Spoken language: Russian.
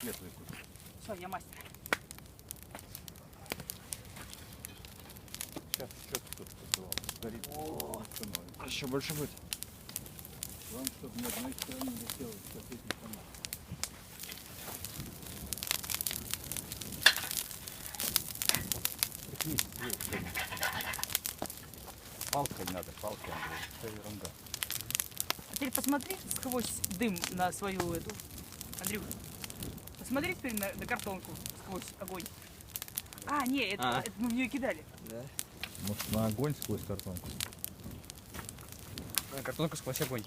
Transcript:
светлый кусок. Все, я мастер. Сейчас что-то тут посылал. Горит. А еще больше будет? Главное, чтобы ни одной стороны не летело, соседний канал. Палкой надо, палкой, Андрей. Это ерунда. А теперь посмотри сквозь дым на свою эту. Андрюх, посмотри теперь на картонку сквозь огонь. А, не, это мы в нее кидали. Да. Может, на огонь сквозь картонку? Картонка сквозь огонь.